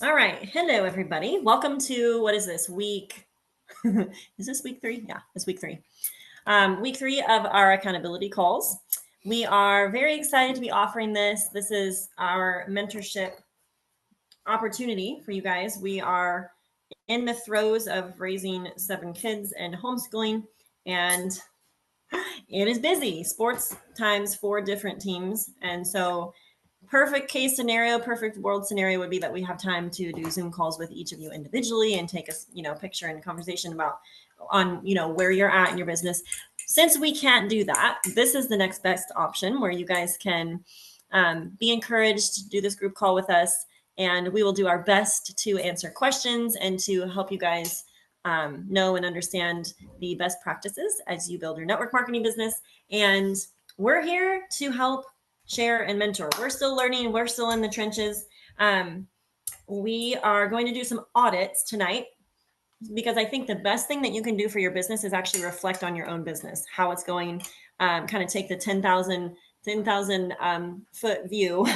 All right. Hello, everybody. Welcome to, what is this, week? Is this week 3? Yeah, it's week 3. Week 3 of our accountability calls. We are very excited to be offering this. This is our mentorship opportunity for you guys. We are in the throes of raising 7 kids and homeschooling, and it is busy. Sports times 4 different teams. And so perfect case scenario, perfect world scenario would be that we have time to do Zoom calls with each of you individually and take a picture and conversation about on where you're at in your business. Since we can't do that, this is the next best option where you guys can be encouraged to do this group call with us, and we will do our best to answer questions and to help you guys know and understand the best practices as you build your network marketing business. And we're here to help share and mentor. We're still learning. We're still in the trenches. We are going to do some audits tonight because I think the best thing that you can do for your business is actually reflect on your own business, how it's going, kind of take the 10,000 foot view,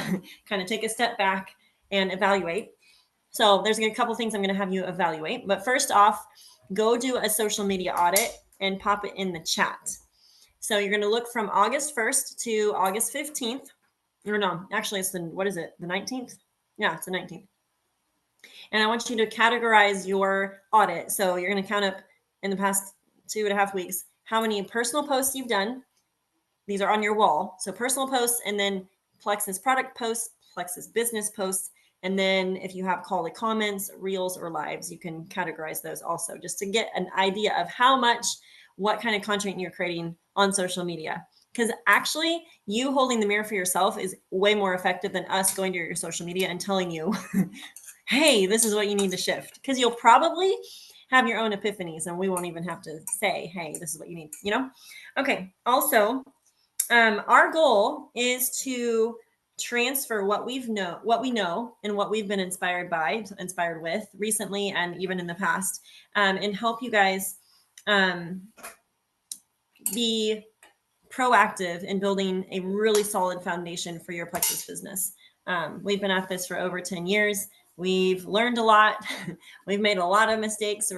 kind of take a step back and evaluate. So there's a couple things I'm going to have you evaluate. But first off, go do a social media audit and pop it in the chat. So you're going to look from August 1st to August 15th. Or no, actually it's the 19th? Yeah, it's the 19th. And I want you to categorize your audit. So you're going to count up in the past 2.5 weeks how many personal posts you've done. These are on your wall. So personal posts, and then Plexus product posts, Plexus business posts. And then if you have call to comments, reels, or lives, you can categorize those also, just to get an idea of what kind of content you're creating on social media. Because actually, you holding the mirror for yourself is way more effective than us going to your social media and telling you, hey, this is what you need to shift. Because you'll probably have your own epiphanies, and we won't even have to say, hey, this is what you need, Okay, also, our goal is to transfer what we know and what we've been inspired with recently and even in the past, and help you guys be proactive in building a really solid foundation for your Plexus business. We've been at this for over 10 years. We've learned a lot. We've made a lot of mistakes.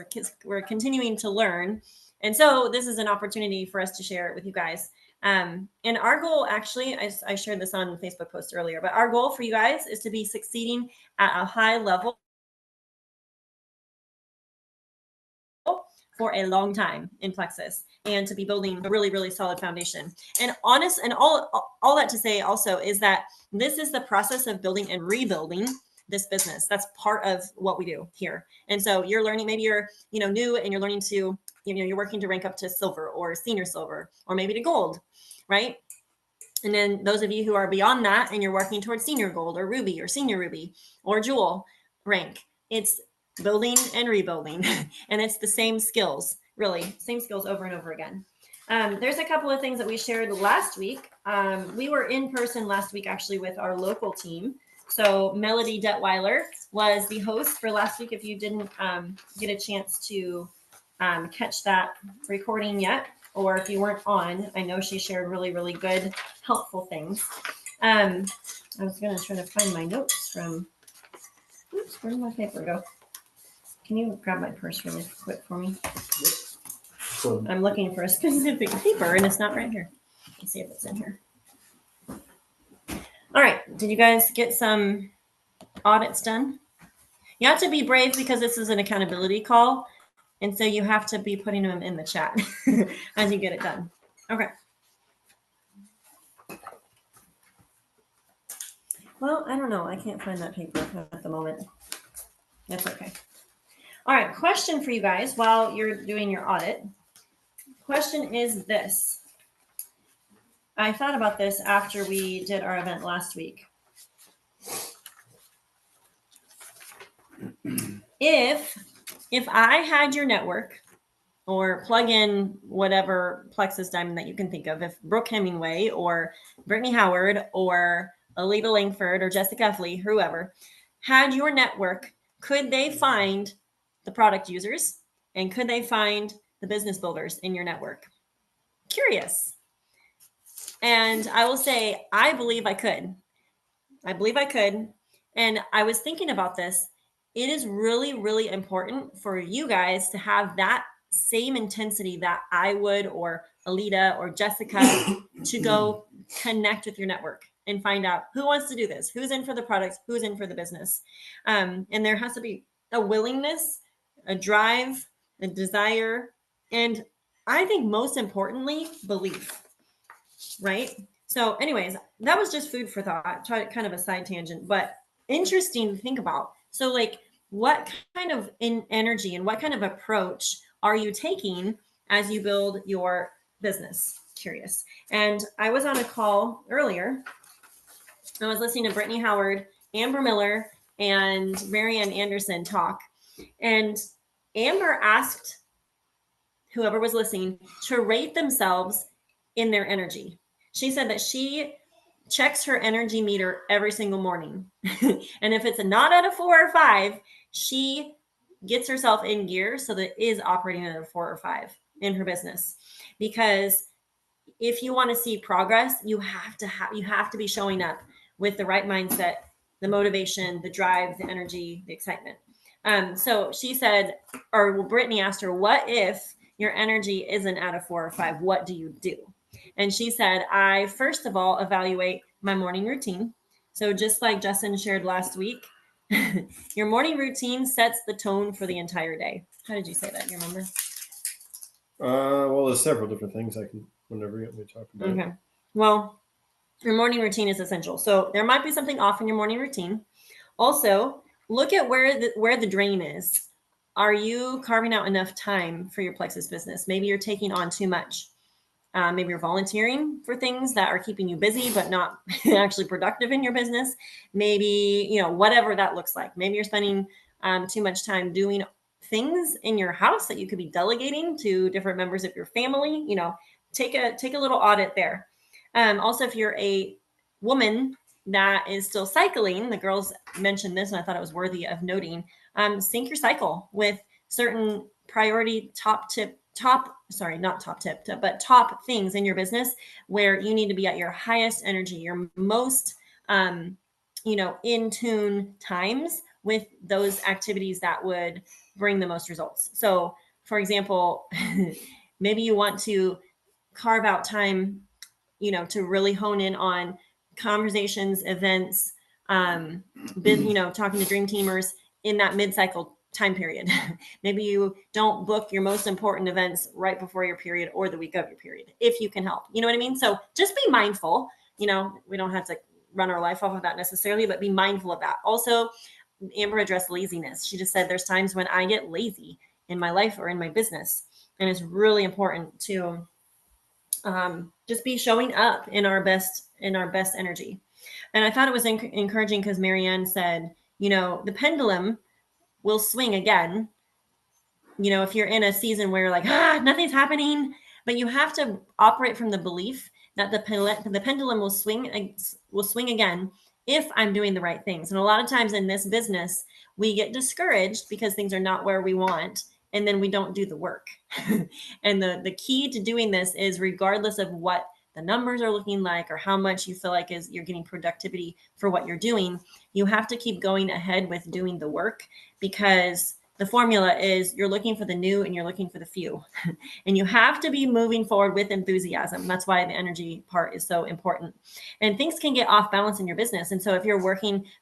We're continuing to learn. And so this is an opportunity for us to share it with you guys. And our goal, actually, I shared this on Facebook post earlier, but our goal for you guys is to be succeeding at a high level for a long time in Plexus, and to be building a really, really solid foundation. And all that to say also is that this is the process of building and rebuilding this business. That's part of what we do here. And so you're learning, maybe you're new and you're learning to, you're working to rank up to silver or senior silver or maybe to gold, right? And then those of you who are beyond that and you're working towards senior gold or ruby or senior ruby or jewel rank, it's building and rebuilding. And it's the same skills, really, same skills over and over again. There's a couple of things that we shared last week. We were in person last week, actually, with our local team. So Melody Detweiler was the host for last week. If you didn't get a chance to catch that recording yet, or if you weren't on, I know she shared really, really good, helpful things. I was going to try to find my notes from, oops, where did my paper go? Can you grab my purse really quick for me? Yep. I'm looking for a specific paper and it's not right here. Let's see if it's in here. All right. Did you guys get some audits done? You have to be brave because this is an accountability call. And so you have to be putting them in the chat as you get it done. Okay. Well, I don't know. I can't find that paper at the moment. That's okay. All right. Question for you guys while you're doing your audit. Question is this. I thought about this after we did our event last week. If I had your network, or plug in whatever Plexus diamond that you can think of, if Brooke Hemingway or Brittany Howard or Alita Langford or Jessica Effley, whoever, had your network, could they find the product users and could they find the business builders in your network? Curious. And I will say, I believe I could. And I was thinking about this. It is really, really important for you guys to have that same intensity that I would, or Alita or Jessica, to go connect with your network and find out who wants to do this, who's in for the products, who's in for the business. And there has to be a willingness, a drive, a desire, and I think most importantly, belief, right? So, anyways, that was just food for thought, kind of a side tangent, but interesting to think about. So, like, what kind of energy and what kind of approach are you taking as you build your business? Curious. And I was on a call earlier. I was listening to Brittany Howard, Amber Miller, and Marianne Anderson talk. And Amber asked whoever was listening to rate themselves in their energy. She said that she checks her energy meter every single morning. And if it's not at a 4 or 5, she gets herself in gear so that it is operating at a 4 or 5 in her business. Because if you want to see progress, you have to be showing up with the right mindset, the motivation, the drive, the energy, the excitement. So she said, or Brittany asked her, what if your energy isn't at a 4 or 5? What do you do? And she said, I first of all evaluate my morning routine. So just like Justin shared last week, your morning routine sets the tone for the entire day. How did you say that? You remember? Well, there's several different things I can, whenever you want me to talk about. Okay. Well, your morning routine is essential. So there might be something off in your morning routine. Also, look at where the drain is. Are you carving out enough time for your Plexus business? Maybe you're taking on too much. Maybe you're volunteering for things that are keeping you busy but not actually productive in your business. Maybe, whatever that looks like. Maybe you're spending too much time doing things in your house that you could be delegating to different members of your family. Take a little audit there. Also, if you're a woman that is still cycling, the girls mentioned this and I thought it was worthy of noting. Sync your cycle with certain priority top things in your business where you need to be at your highest energy, your most in tune times with those activities that would bring the most results. So for example, maybe you want to carve out time to really hone in on conversations, events, talking to dream teamers in that mid-cycle time period. Maybe you don't book your most important events right before your period or the week of your period, if you can help. You know what I mean? So just be mindful. We don't have to run our life off of that necessarily, but be mindful of that. Also, Amber addressed laziness. She just said there's times when I get lazy in my life or in my business. And it's really important to just be showing up in our best energy. And I thought it was encouraging because Marianne said, the pendulum will swing again. If you're in a season where you're like, nothing's happening, but you have to operate from the belief that the pendulum will swing again if I'm doing the right things. And a lot of times in this business, we get discouraged because things are not where we want, and then we don't do the work. And the key to doing this is, regardless of what the numbers are looking like or how much you feel like you're getting productivity for what you're doing, you have to keep going ahead with doing the work, because the formula is you're looking for the new and you're looking for the few. And you have to be moving forward with enthusiasm. That's why the energy part is so important. And things can get off balance in your business. And so if you're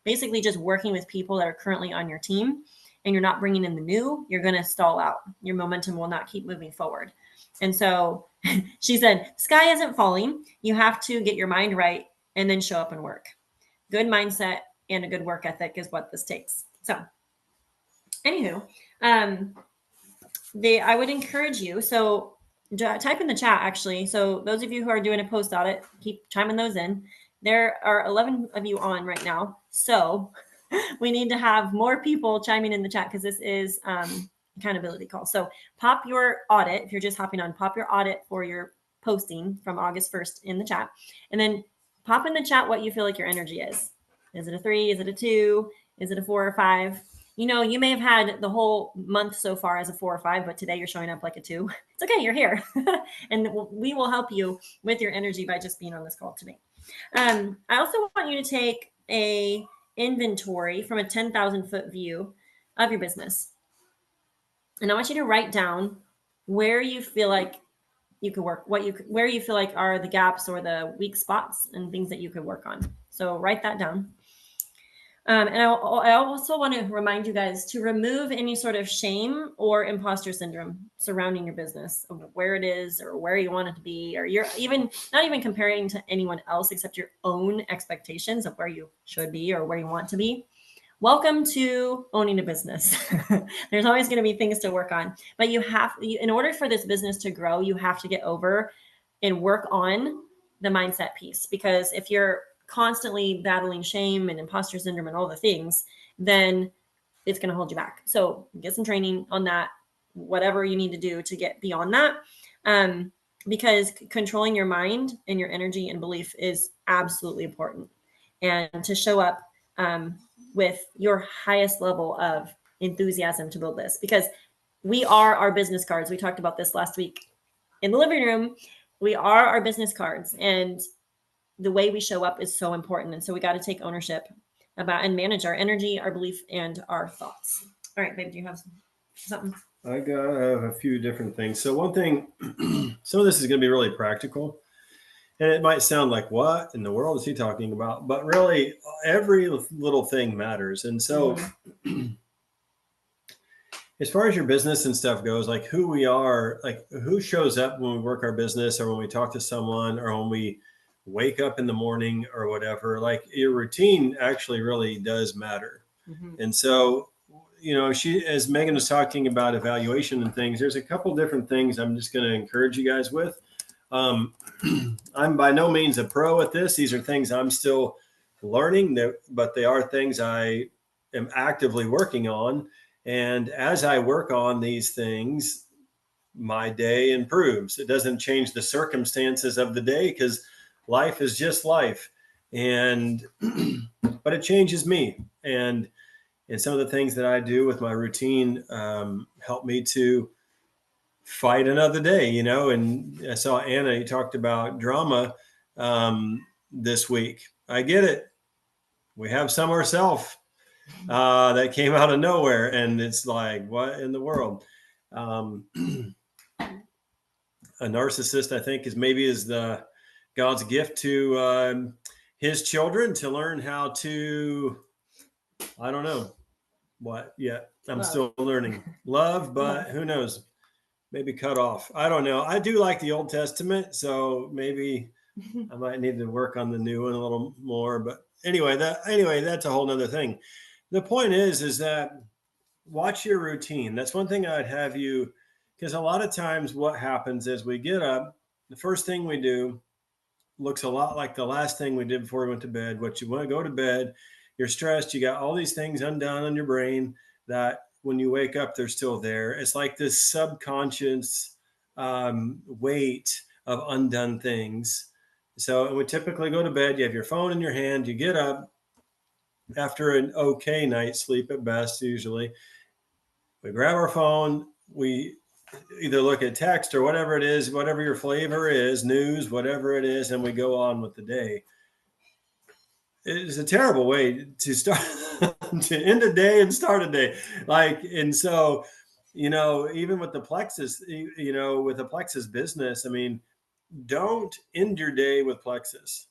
basically just working with people that are currently on your team and you're not bringing in the new, you're going to stall out. Your momentum will not keep moving forward. And so she said, sky isn't falling. You have to get your mind right and then show up and work. Good mindset and a good work ethic is what this takes. So anywho, I would encourage you. So type in the chat, actually. So those of you who are doing a post audit, keep chiming those in. There are 11 of you on right now. So we need to have more people chiming in the chat, because this is accountability call. So pop your audit. If you're just hopping on, pop your audit for your posting from August 1st in the chat. And then pop in the chat what you feel like your energy is. Is it a 3? Is it a 2? Is it a 4 or 5? You may have had the whole month so far as a 4 or 5, but today you're showing up like a 2. It's okay. You're here. And we will help you with your energy by just being on this call today. I also want you to take a inventory from a 10,000 foot view of your business. And I want you to write down where you feel like you could work, where you feel like are the gaps or the weak spots and things that you could work on. So write that down. And I also want to remind you guys to remove any sort of shame or imposter syndrome surrounding your business, of where it is or where you want it to be, or you're even not even comparing to anyone else except your own expectations of where you should be or where you want to be. Welcome to owning a business. There's always going to be things to work on, but in order for this business to grow, you have to get over and work on the mindset piece. Because if you're constantly battling shame and imposter syndrome and all the things, then it's going to hold you back. So get some training on that, whatever you need to do to get beyond that. Because controlling your mind and your energy and belief is absolutely important. And to show up with your highest level of enthusiasm to build this, because we are our business cards. We talked about this last week in the living room. We are our business cards, and the way we show up is so important. And so we got to take ownership about and manage our energy, our belief, and our thoughts. All right, babe, do you have something? I have a few different things. So one thing, some of this is going to be really practical, and it might sound like, what in the world is he talking about? But really, every little thing matters. And so as far as your business and stuff goes, like who we are, like who shows up when we work our business or when we talk to someone or when we wake up in the morning or whatever, like your routine actually really does matter. And so, as Megan was talking about evaluation and things, there's a couple different things I'm just going to encourage you guys with. I'm by no means a pro at this. These are things I'm still learning, but they are things I am actively working on. And as I work on these things, my day improves. It doesn't change the circumstances of the day because life is just life. But it changes me. And some of the things that I do with my routine help me to fight another day, and I saw Anna, you talked about drama this week. I get it. We have some ourselves that came out of nowhere, and it's like, what in the world? A narcissist, I think, is the God's gift to his children to learn how to, I don't know what yet. I'm still learning love, but who knows? Maybe cut off. I don't know. I do like the Old Testament, so maybe I might need to work on the new one a little more. But anyway, that's a whole nother thing. The point is that watch your routine. That's one thing I'd have you, because a lot of times what happens is we get up, the first thing we do looks a lot like the last thing we did before we went to bed. What you want to go to bed, you're stressed, you got all these things undone on your brain that when you wake up, they're still there. It's like this subconscious weight of undone things. So we typically go to bed, you have your phone in your hand, you get up after an okay night's sleep at best, usually. We grab our phone, we either look at text or whatever it is, whatever your flavor is, news, whatever it is, and we go on with the day. It's a terrible way to start to end a day and start a day. And so, even with the Plexus, with the Plexus business, I mean, don't end your day with Plexus.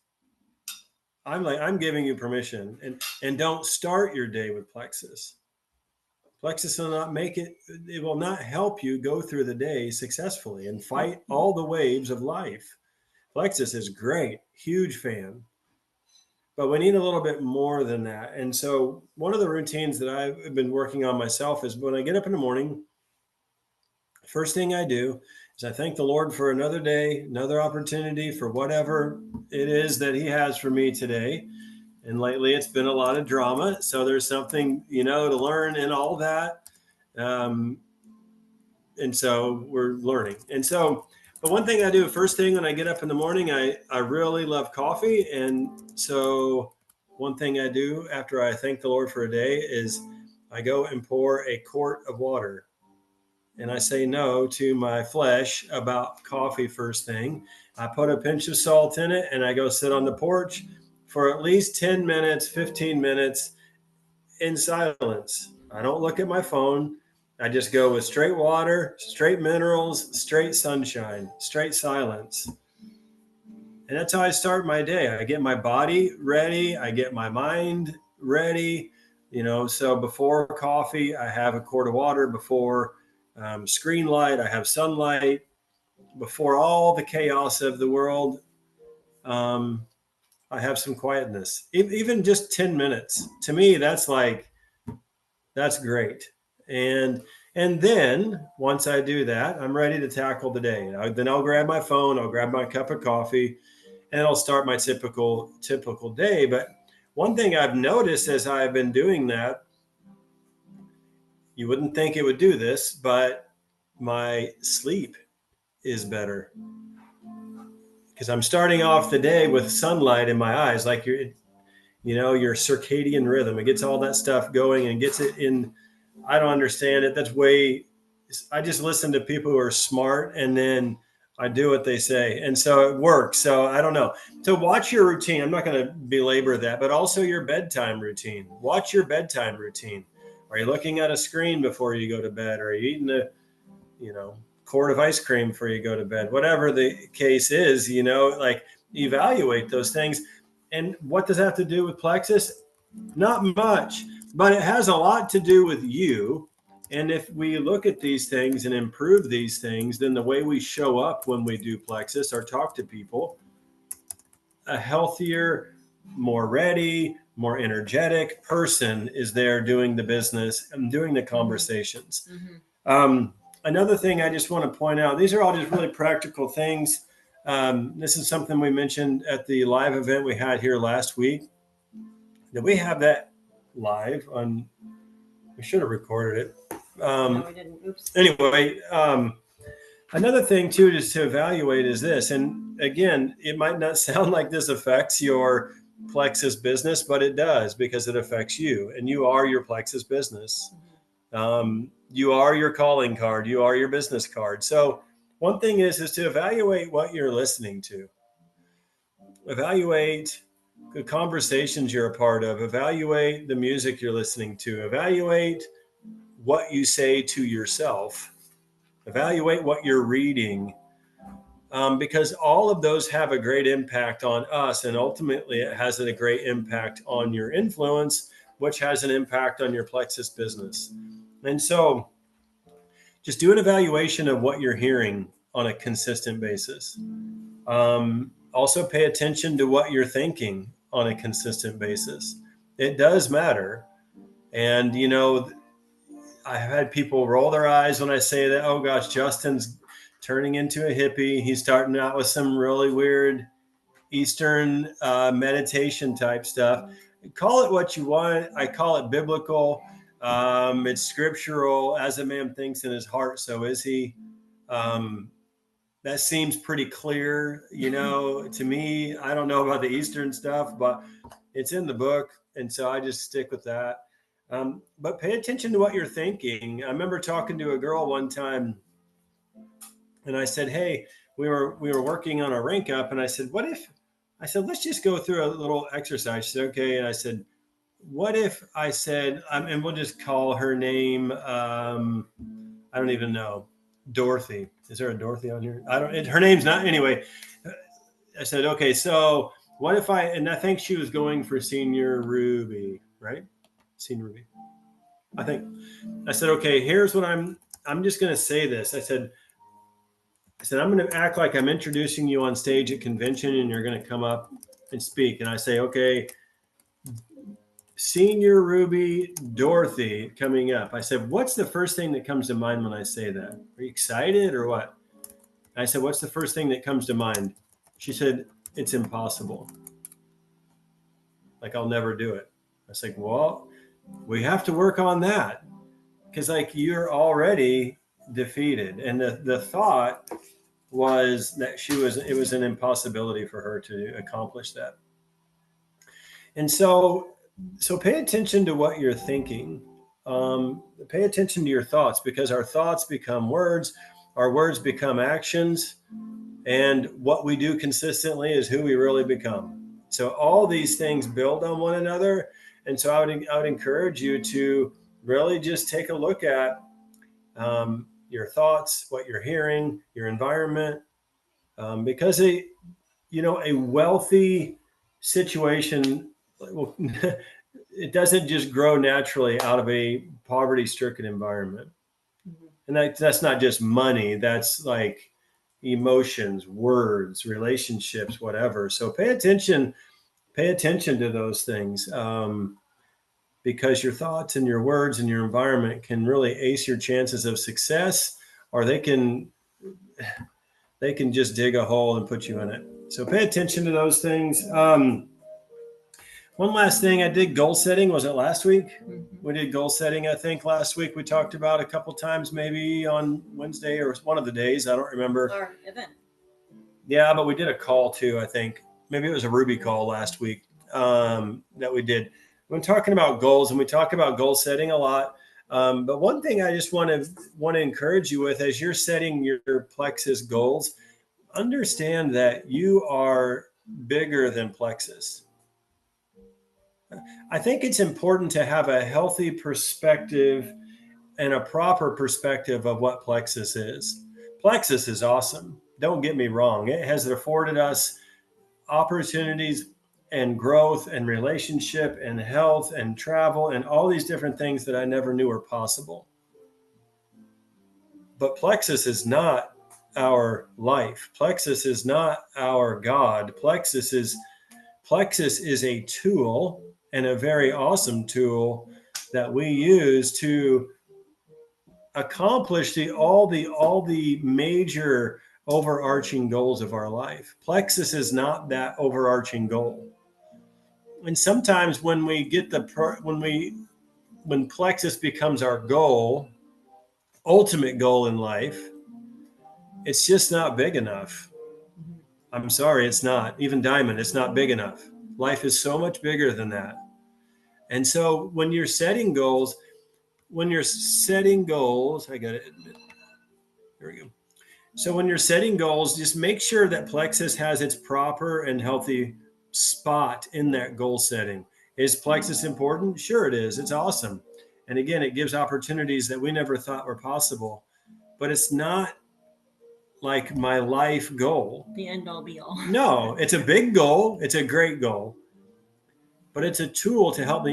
I'm giving you permission, and don't start your day with Plexus. Plexus will not it will not help you go through the day successfully and fight all the waves of life. Plexus is great, huge fan. But we need a little bit more than that. And so one of the routines that I've been working on myself is when I get up in the morning, first thing I do is I thank the Lord for another day, another opportunity for whatever it is that he has for me today. And lately it's been a lot of drama. So there's something, to learn in all that. And so we're learning. But one thing I do first thing when I get up in the morning, I really love coffee. And so one thing I do after I thank the Lord for a day is I go and pour a quart of water. And I say no to my flesh about coffee first thing. I put a pinch of salt in it and I go sit on the porch for at least 10 minutes, 15 minutes in silence. I don't look at my phone. I just go with straight water, straight minerals, straight sunshine, straight silence. And that's how I start my day. I get my body ready. I get my mind ready. So before coffee, I have a quart of water. Before screen light, I have sunlight. Before all the chaos of the world, I have some quietness. Even just 10 minutes. To me, that's great. And then once I do that, I'm ready to tackle the day. Then I'll grab my phone, I'll grab my cup of coffee, and I'll start my typical day. But one thing I've noticed as I've been doing that, you wouldn't think it would do this, but my sleep is better because I'm starting off the day with sunlight in my eyes, like your circadian rhythm. It gets all that stuff going and gets it in. I don't understand it. I just listen to people who are smart, and then I do what they say. And so it works. So I don't know. So watch your routine. I'm not going to belabor that, but also your bedtime routine. Watch your bedtime routine. Are you looking at a screen before you go to bed? Are you eating a, quart of ice cream before you go to bed? Whatever the case is, evaluate those things. And what does that have to do with plexus? Not much, but it has a lot to do with you. And if we look at these things and improve these things, then the way we show up when we do plexus or talk to people, a healthier, more ready, more energetic person is there doing the business and doing the conversations. Mm-hmm. Another thing I just want to point out, these are all just really practical things. This is something we mentioned at the live event we had here last week. Did we have that live on? We should have recorded it. No, we didn't. Oops. Anyway, another thing too is to evaluate is this. And again, it might not sound like this affects your plexus business, but it does because it affects you. And you are your plexus business. You are your calling card. You are your business card. So one thing is to evaluate what you're listening to. Evaluate the conversations you're a part of. Evaluate the music you're listening to. Evaluate what you say to yourself. Evaluate what you're reading. Because all of those have a great impact on us. And ultimately, it has a great impact on your influence, which has an impact on your plexus business. And so just do an evaluation of what you're hearing on a consistent basis. Also pay attention to what you're thinking on a consistent basis. It does matter. And, I've had people roll their eyes when I say that, oh gosh, Justin's turning into a hippie. He's starting out with some really weird Eastern meditation type stuff. Call it what you want. I call it biblical. It's scriptural. As a man thinks in his heart, so is he. That seems pretty clear, to me. I don't know about the Eastern stuff, but it's in the book. And so I just stick with that. But pay attention to what you're thinking. I remember talking to a girl one time and I said, hey, we were working on a rank up. And I said, let's just go through a little exercise. She said, okay. And I said, what if I said, and we'll just call her name, I don't even know, Dorothy. Is there a Dorothy on here? Her name's not, anyway. I said, okay, so what if and I think she was going for Senior Ruby, right? Senior Ruby. I said, okay, here's what I'm just going to say this. I said, I'm going to act like I'm introducing you on stage at convention and you're going to come up and speak. And I say, okay, Senior Ruby Dorothy coming up. I said, what's the first thing that comes to mind when I say that? Are you excited or what? I said, what's the first thing that comes to mind? She said, it's impossible. Like, I'll never do it. I was like, well, we have to work on that because you're already defeated. And the thought was that it was an impossibility for her to accomplish that. And so pay attention to what you're thinking. Pay attention to your thoughts because our thoughts become words, our words become actions, and what we do consistently is who we really become. So all these things build on one another. And so I would encourage you to really just take a look at your thoughts, what you're hearing, your environment, because a wealthy situation, well, it doesn't just grow naturally out of a poverty-stricken environment. And that's not just money. That's like emotions, words, relationships, whatever. So pay attention to those things, because your thoughts and your words and your environment can really ace your chances of success, or they can just dig a hole and put you in it. So pay attention to those things. One last thing, I did goal setting. Was it last week? We did goal setting, I think, last week. We talked about a couple times, maybe on Wednesday or one of the days. I don't remember. Our event. Yeah, but we did a call too, I think. Maybe it was a Ruby call last week that we did. When talking about goals, and we talk about goal setting a lot. But one thing I just want to encourage you with, as you're setting your Plexus goals, understand that you are bigger than Plexus. I think it's important to have a healthy perspective and a proper perspective of what Plexus is. Plexus is awesome. Don't get me wrong. It has afforded us opportunities and growth and relationship and health and travel and all these different things that I never knew were possible. But Plexus is not our life. Plexus is not our God. Plexus is a tool, and a very awesome tool that we use to accomplish all the major overarching goals of our life. Plexus is not that overarching goal. And sometimes when we get when Plexus becomes our goal, ultimate goal in life, it's just not big enough. I'm sorry, it's not. Even Diamond, it's not big enough. Life is so much bigger than that. And so when you're setting goals, I got to admit, here we go. So when you're setting goals, just make sure that Plexus has its proper and healthy spot in that goal setting. Is Plexus important? Sure it is. It's awesome. And again, it gives opportunities that we never thought were possible. But it's not like my life goal. The end all be all. No, it's a big goal. It's a great goal. But it's a tool to help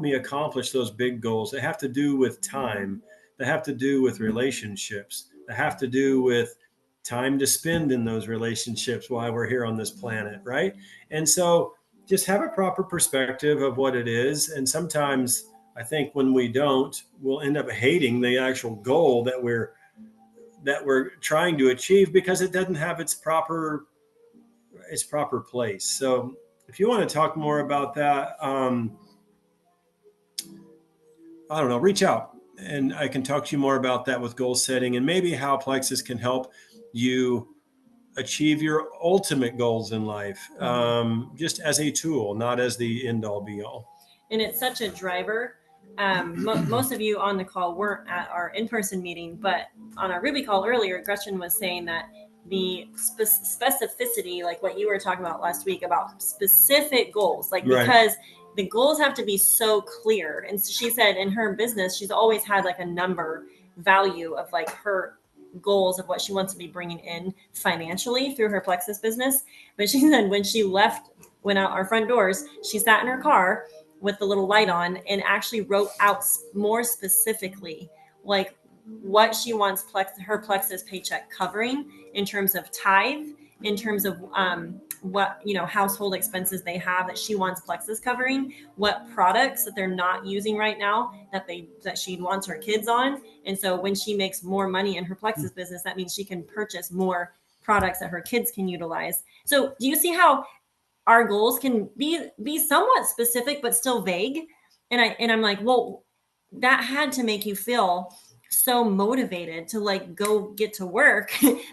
me accomplish those big goals. They have to do with time. They have to do with relationships. They have to do with time to spend in those relationships while we're here on this planet, right? And so just have a proper perspective of what it is. And sometimes I think when we don't, we'll end up hating the actual goal that we're trying to achieve because it doesn't have its proper place. So if you want to talk more about that, I don't know, reach out and I can talk to you more about that with goal setting and maybe how Plexus can help you achieve your ultimate goals in life, just as a tool, not as the end all be all. And it's such a driver. Most of you on the call weren't at our in-person meeting, but on our Ruby call earlier, Gretchen was saying that the specificity, like what you were talking about last week about specific goals, like Right. Because the goals have to be so clear. And so she said in her business, she's always had like a number value of like her goals of what she wants to be bringing in financially through her Plexus business. But she said when she went out our front doors, she sat in her car with the little light on and actually wrote out more specifically like what she wants her Plexus paycheck covering in terms of tithe, in terms of what household expenses they have that she wants Plexus covering, what products that they're not using right now that she wants her kids on. And so when she makes more money in her Plexus business, that means she can purchase more products that her kids can utilize. So do you see how our goals can be somewhat specific but still vague? And I'm like, well, that had to make you feel so motivated to like go get to work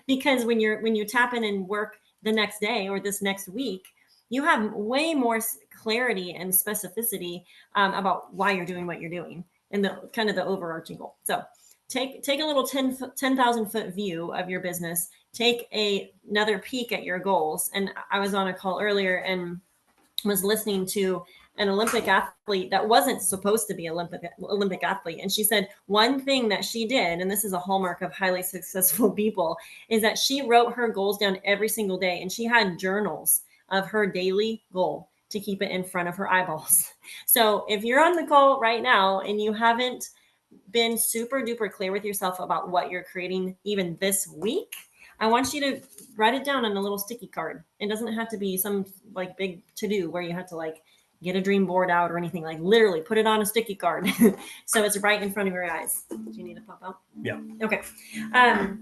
because when you tap in and work the next day or this next week, you have way more clarity and specificity about why you're doing what you're doing and the kind of the overarching goal. So take a little 10,000 foot view of your business, take another peek at your goals. And I was on a call earlier and was listening to an Olympic athlete that wasn't supposed to be Olympic athlete. And she said one thing that she did, and this is a hallmark of highly successful people, is that she wrote her goals down every single day, and she had journals of her daily goal to keep it in front of her eyeballs. So if you're on the call right now and you haven't been super duper clear with yourself about what you're creating even this week, I want you to write it down on a little sticky card. It doesn't have to be some like big to do where you have to like get a dream board out or anything. Like literally put it on a sticky card so it's right in front of your eyes. Do you need to pop out? Yeah. Okay. I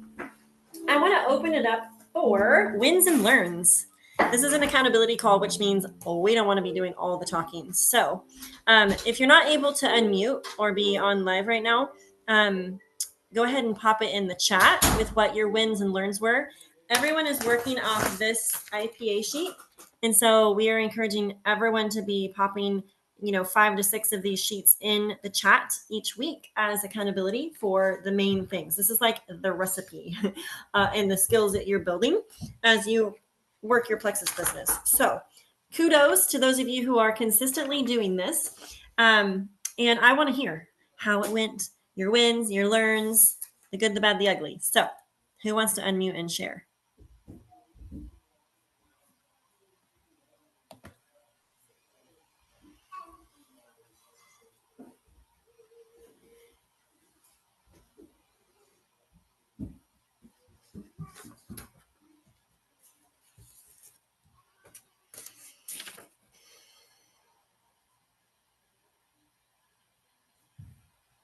want to open it up for wins and learns. This is an accountability call, which means we don't want to be doing all the talking. So if you're not able to unmute or be on live right now, go ahead and pop it in the chat with what your wins and learns were. Everyone is working off this IPA sheet. And so we are encouraging everyone to be popping, 5 to 6 of these sheets in the chat each week as accountability for the main things. This is like the recipe and the skills that you're building as you work your Plexus business. So kudos to those of you who are consistently doing this. And I want to hear how it went, your wins, your learns, the good, the bad, the ugly. So who wants to unmute and share?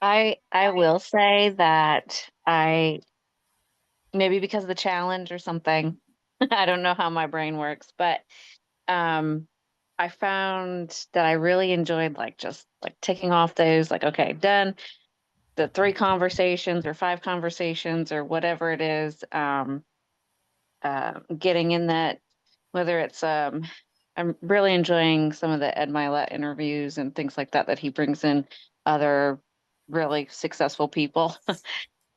I will say that I maybe because of the challenge or something, I don't know how my brain works, but I found that I really enjoyed just like ticking off those like, okay, done the 3 conversations or 5 conversations or whatever it is, getting in that, whether it's I'm really enjoying some of the Ed Milet interviews and things like that he brings in other really successful people.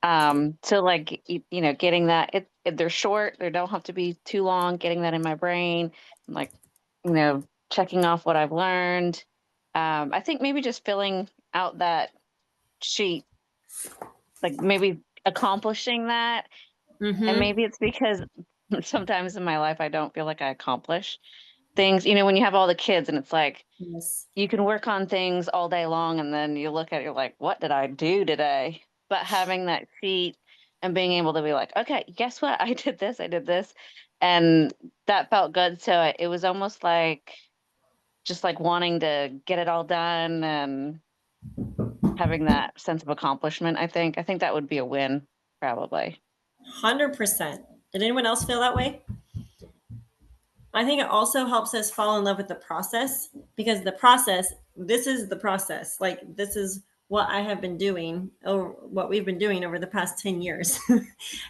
So like getting that they're short, they don't have to be too long, getting that in my brain, like checking off what I've learned. I think maybe just filling out that sheet, like maybe accomplishing that. And maybe it's because sometimes in my life I don't feel like I accomplish things, when you have all the kids and it's like Yes. you can work on things all day long and then you look at it, you're like, what did I do today? But having that sheet and being able to be like, okay, guess what? I did this, and that felt good. So it was almost like just like wanting to get it all done and having that sense of accomplishment. I think that would be a win, probably. 100%. Did anyone else feel that way? I think it also helps us fall in love with the process, because this is the process. Like this is what I have been doing, or what we've been doing over the past 10 years.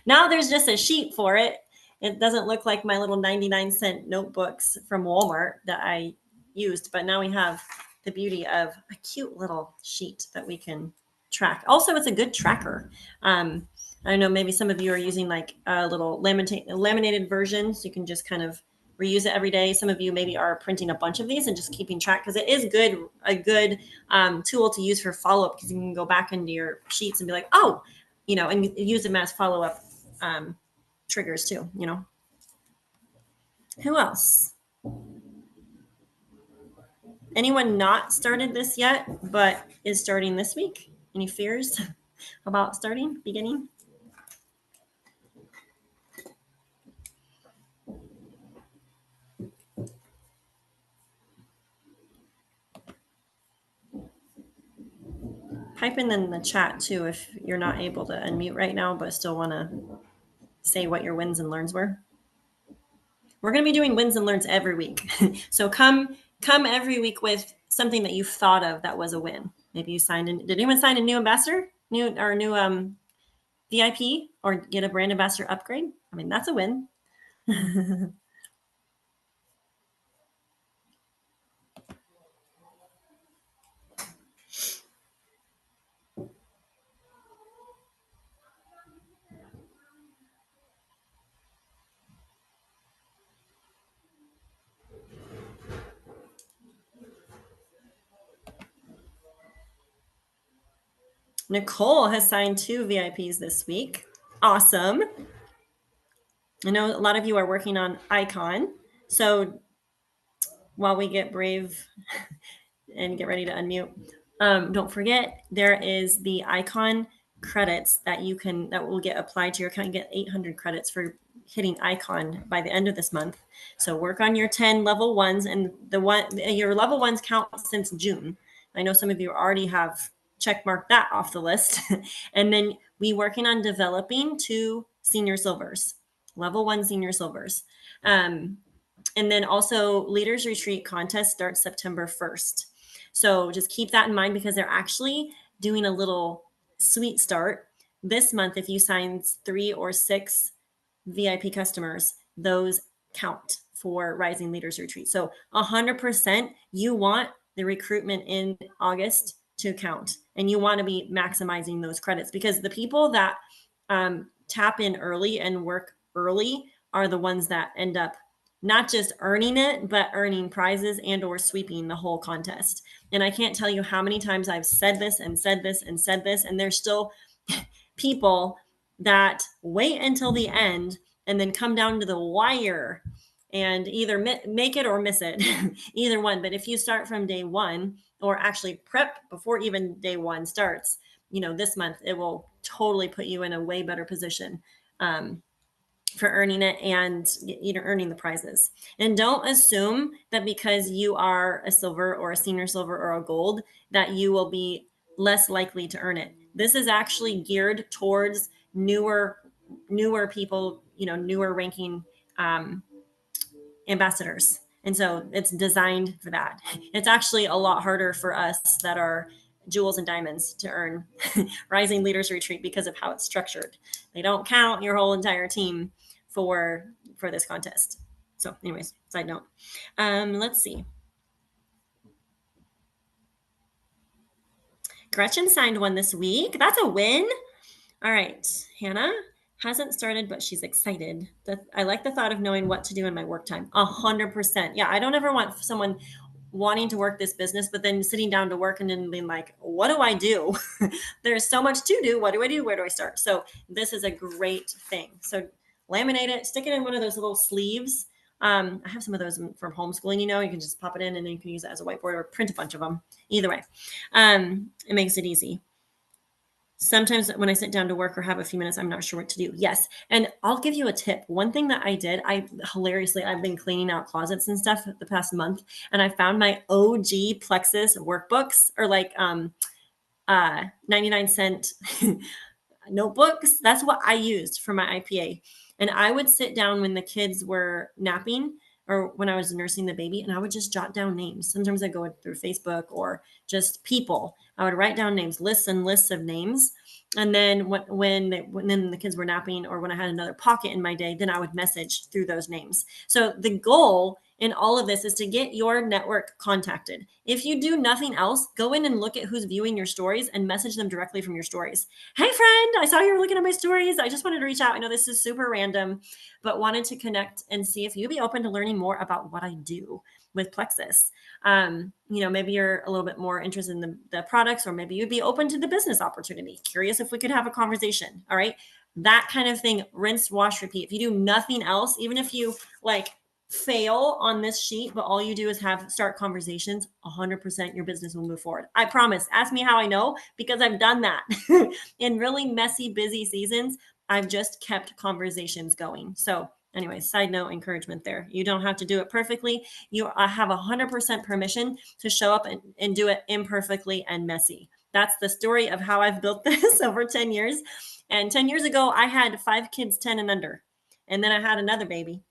Now there's just a sheet for it. It doesn't look like my little 99-cent notebooks from Walmart that I used, but now we have the beauty of a cute little sheet that we can track. Also, it's a good tracker. I know maybe some of you are using like a little laminated version, so you can just kind of reuse it every day. Some of you maybe are printing a bunch of these and just keeping track, because it is a good tool to use for follow-up, because you can go back into your sheets and be like, oh, and use them as follow-up triggers too. Who else? Anyone not started this yet but is starting this week? Any fears about beginning? Type in the chat too if you're not able to unmute right now but still want to say what your wins and learns were. We're going to be doing wins and learns every week. So come every week with something that you've thought of that was a win. Maybe you signed in. Did anyone sign a new ambassador? New VIP, or get a brand ambassador upgrade? I mean, that's a win. Nicole has signed 2 VIPs this week. Awesome. I know a lot of you are working on Icon. So while we get brave and get ready to unmute, don't forget there is the Icon credits that will get applied to your account. You get 800 credits for hitting Icon by the end of this month. So work on your 10 level 1s, and your level 1s count since June. I know some of you already have check marked that off the list. And then we working on developing 2 senior silvers, level 1 senior silvers. And then also Leaders Retreat contest starts September 1st. So just keep that in mind, because they're actually doing a little sweet start this month. If you sign 3 or 6 VIP customers, those count for Rising Leaders Retreat. So 100% you want the recruitment in August to count, and you want to be maximizing those credits, because the people that tap in early and work early are the ones that end up not just earning it, but earning prizes and or sweeping the whole contest. And I can't tell you how many times I've said this and said this and said this, and there's still people that wait until the end and then come down to the wire and either make it or miss it, either one. But if you start from day 1, or actually prep before even day 1 starts, this month, it will totally put you in a way better position for earning it and earning the prizes. And don't assume that because you are a silver or a senior silver or a gold that you will be less likely to earn it. This is actually geared towards newer people, newer ranking ambassadors. And so it's designed for that. It's actually a lot harder for us that are jewels and diamonds to earn Rising Leaders Retreat because of how it's structured. They don't count your whole entire team for this contest. So anyways, side note. Let's see. Gretchen signed 1 this week. That's a win. All right. Hannah hasn't started, but she's excited. I like the thought of knowing what to do in my work time. 100%. Yeah, I don't ever want someone wanting to work this business, but then sitting down to work and then being like, what do I do? There's so much to do. What do I do? Where do I start? So this is a great thing. So laminate it, stick it in one of those little sleeves. I have some of those from homeschooling. You can just pop it in and then you can use it as a whiteboard or print a bunch of them. Either way, it makes it easy. Sometimes when I sit down to work or have a few minutes, I'm not sure what to do. Yes. And I'll give you a tip. One thing that I did, I've been cleaning out closets and stuff the past month, and I found my OG Plexus workbooks, or like 99-cent notebooks. That's what I used for my IPA. And I would sit down when the kids were napping or when I was nursing the baby, and I would just jot down names. Sometimes I go through Facebook or just people. I would write down names, lists and lists of names. And then when the kids were napping, or when I had another pocket in my day, then I would message through those names. So the goal in all of this is to get your network contacted. If you do nothing else, go in and look at who's viewing your stories and message them directly from your stories. Hey friend, I saw you were looking at my stories. I just wanted to reach out. I know this is super random, but wanted to connect and see if you'd be open to learning more about what I do with Plexus. Maybe you're a little bit more interested in the products, or maybe you'd be open to the business opportunity. Curious if we could have a conversation. All right. That kind of thing. Rinse, wash, repeat. If you do nothing else, even if you fail on this sheet, but all you do is start conversations, 100% your business will move forward. I promise. Ask me how I know, because I've done that in really messy, busy seasons. I've just kept conversations going. So anyway, side note, encouragement there. You don't have to do it perfectly. You have 100% permission to show up and do it imperfectly and messy. That's the story of how I've built this over 10 years. And 10 years ago, I had 5 kids, 10 and under. And then I had another baby.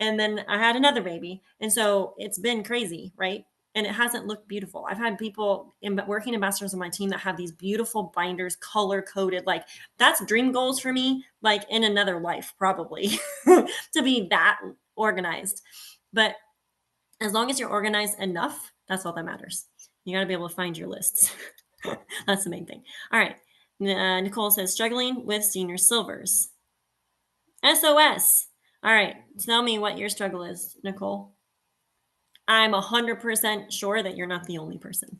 And then I had another baby. And so it's been crazy, right? And it hasn't looked beautiful. I've had people working ambassadors on my team that have these beautiful binders, color coded. That's dream goals for me, in another life, probably, to be that organized. But as long as you're organized enough, that's all that matters. You got to be able to find your lists. That's the main thing. All right. Nicole says, struggling with senior silvers. SOS. All right. Tell me what your struggle is, Nicole. I'm 100% sure that you're not the only person.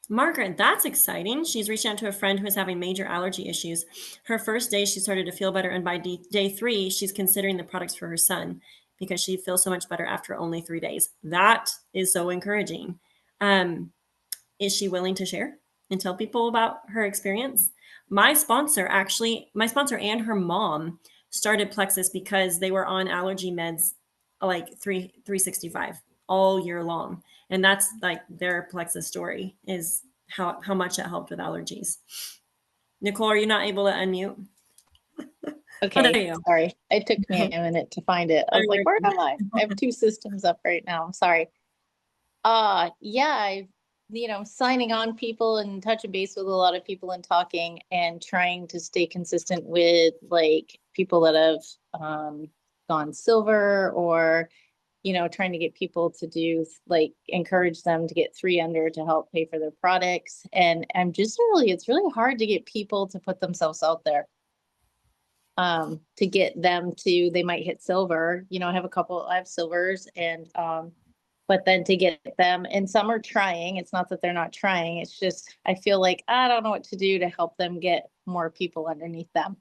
Margaret, that's exciting. She's reached out to a friend who is having major allergy issues. Her first day, she started to feel better. And by day 3, she's considering the products for her son because she feels so much better after only 3 days. That is so encouraging. Is she willing to share and tell people about her experience? My sponsor and her mom started Plexus because they were on allergy meds like 365 all year long. And that's like their Plexus story, is how much it helped with allergies. Nicole, are you not able to unmute? Okay, there you go. sorry. It took me a minute to find it. I was like, where am I? I have 2 systems up right now. I'm sorry. Yeah, I've, signing on people and touching base with a lot of people and talking and trying to stay consistent with like people that have gone silver, or trying to get people to do like encourage them to get 3 under to help pay for their products. And it's really hard to get people to put themselves out there. To get them to, they might hit silver, I have silvers, and but then to get them, and some are trying, it's not that they're not trying, it's just, I feel like I don't know what to do to help them get more people underneath them.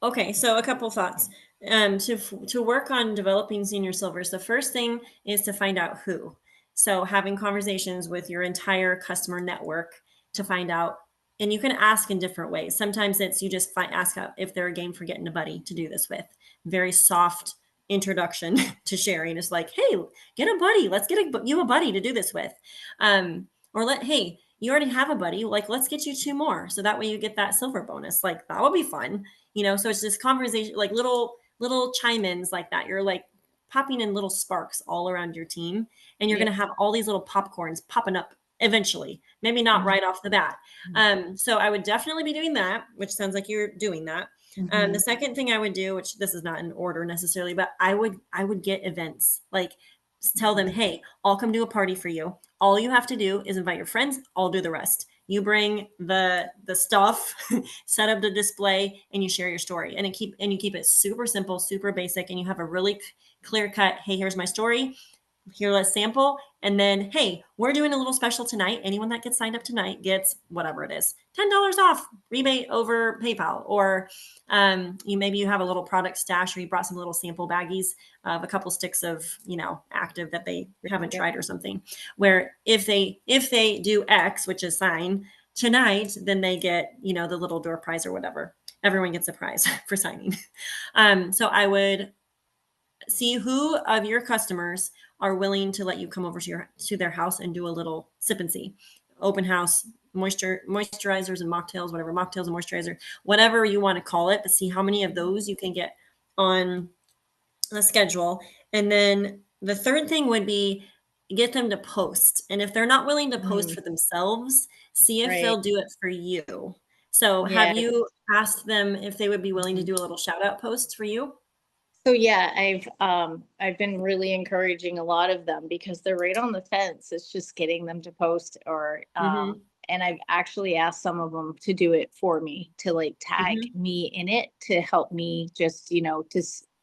Okay, so a couple thoughts. To work on developing senior silvers, the first thing is to find out who. So having conversations with your entire customer network to find out, and you can ask in different ways. Sometimes it's you just ask if they're a game for getting a buddy to do this with. Very soft introduction to sharing. It's like, hey, get a buddy. Let's get you a buddy to do this with. Hey, you already have a buddy. Like, let's get you 2 more. So that way you get that silver bonus. Like, that would be fun. So it's this conversation, like little chime-ins like that. You're like popping in little sparks all around your team. And you're going to have all these little popcorns popping up eventually, maybe not right off the bat. So I would definitely be doing that, which sounds like you're doing that. The second thing I would do, which this is not in order necessarily, but I would get events, like tell them, hey, I'll come do a party for you. All you have to do is invite your friends. I'll do the rest. You bring the stuff, set up the display, and you share your story. And you keep it super simple, super basic, and you have a really clear cut, hey, here's my story. Here, let's sample. And then, hey, we're doing a little special tonight. Anyone that gets signed up tonight gets whatever it is, $10 off rebate over PayPal. Or maybe you have a little product stash, or you brought some little sample baggies of a couple sticks of, active that they haven't tried or something, where if they do X, which is sign tonight, then they get, the little door prize or whatever. Everyone gets a prize for signing. So I would see who of your customers are willing to let you come over to their house and do a little sip and see, open house, moisturizers and mocktails, mocktails and moisturizer, whatever you want to call it, but see how many of those you can get on the schedule. And then the third thing would be get them to post. And if they're not willing to post for themselves, see if they'll do it for you. So have you asked them if they would be willing to do a little shout out post for you? So yeah, I've been really encouraging a lot of them because they're right on the fence. It's just getting them to post, or and I've actually asked some of them to do it for me, to like tag me in it, to help me just,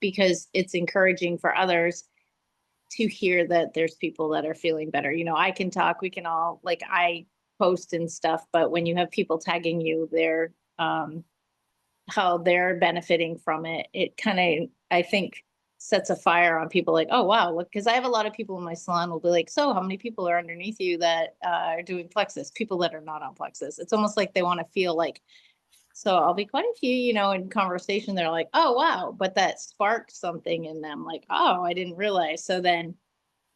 because it's encouraging for others to hear that there's people that are feeling better. I can talk, we can all, like, I post and stuff, but when you have people tagging you, they're how they're benefiting from it, it kind of, I think, sets a fire on people, like, oh wow, look, because I have a lot of people in my salon will be like, so how many people are underneath you that are doing Plexus? People that are not on Plexus. It's almost like they want to feel like, so I'll be quite a few, in conversation, they're like, oh wow, but that sparked something in them, like, oh, I didn't realize. So then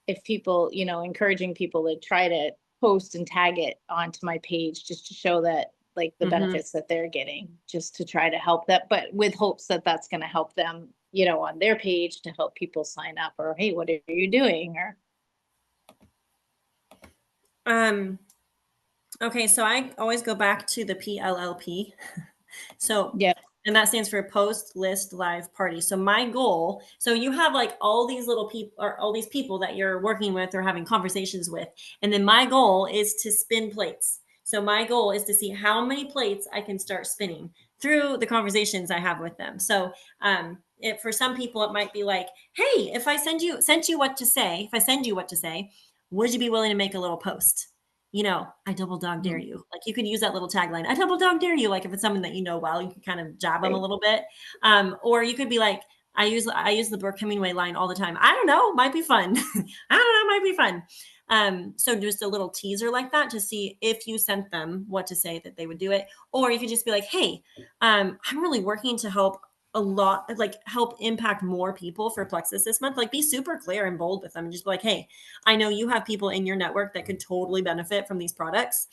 if people, encouraging people to try to post and tag it onto my page, just to show that, like, the benefits that they're getting, just to try to help that, but with hopes that that's going to help them, on their page, to help people sign up, or, hey, what are you doing? Or okay, so I always go back to the PLLP. So yeah, and that stands for Post List Live Party. So my goal, so you have like all these little people, or all these people that you're working with or having conversations with, and then my goal is to spin plates. So my goal is to see how many plates I can start spinning through the conversations I have with them. So for some people, it might be like, hey, if I send you what to say, would you be willing to make a little post? You know, I double dog dare you. Like you could use that little tagline. I double dog dare you. Like if it's someone that you know well, you can kind of jab them a Right. little bit. Or you could be like, I use the Brooke Hemingway line all the time. I don't know, might be fun. I don't know, might be fun. So just a little teaser like that to see if you sent them what to say that they would do it. Or you could just be like, hey, I'm really working to help help impact more people for Plexus this month. Like be super clear and bold with them and just be like, hey, I know you have people in your network that could totally benefit from these products.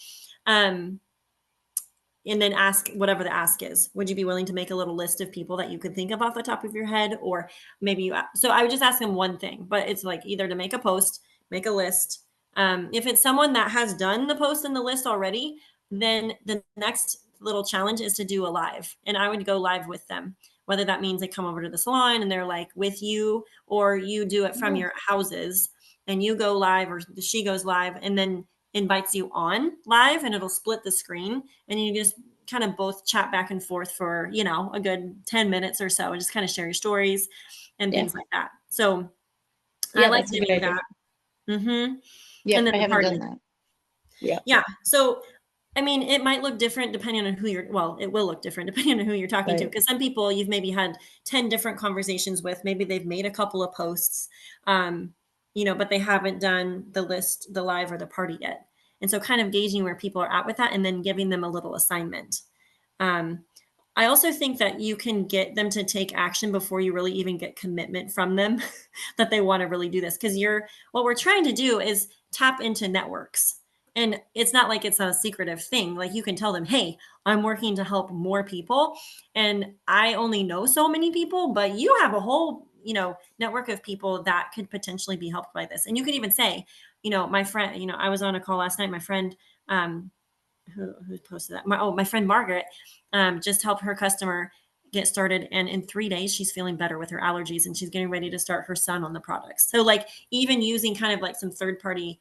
And then ask whatever the ask is. Would you be willing to make a little list of people that you could think of off the top of your head? Or maybe so I would just ask them one thing, but it's like either to make a post, make a list. If it's someone that has done the post and the list already, then the next little challenge is to do a live. And I would go live with them, whether that means they come over to the salon and they're like with you, or you do it from your houses and you go live, or she goes live and then invites you on live, and it'll split the screen and you just kind of both chat back and forth for, you know, a good 10 minutes or so and just kind of share your stories and things like that. So I like to do that. Mm-hmm. Yeah, and then I haven't party. done that. Yeah. Yeah. So, I mean, it might look different depending on who it will look different depending on who you're talking to. Because some people you've maybe had 10 different conversations with, maybe they've made a couple of posts, you know, but they haven't done the list, the live, or the party yet. And so kind of gauging where people are at with that and then giving them a little assignment. I also think that you can get them to take action before you really even get commitment from them that they want to really do this. Because what we're trying to do is tap into networks. And it's not like it's a secretive thing. Like you can tell them, hey, I'm working to help more people. And I only know so many people, but you have a whole, you know, network of people that could potentially be helped by this. And you could even say, you know, my friend, you know, I was on a call last night, my friend, who posted that? My friend Margaret just helped her customer get started. And in 3 days, she's feeling better with her allergies and she's getting ready to start her son on the products. So like even using kind of like some third party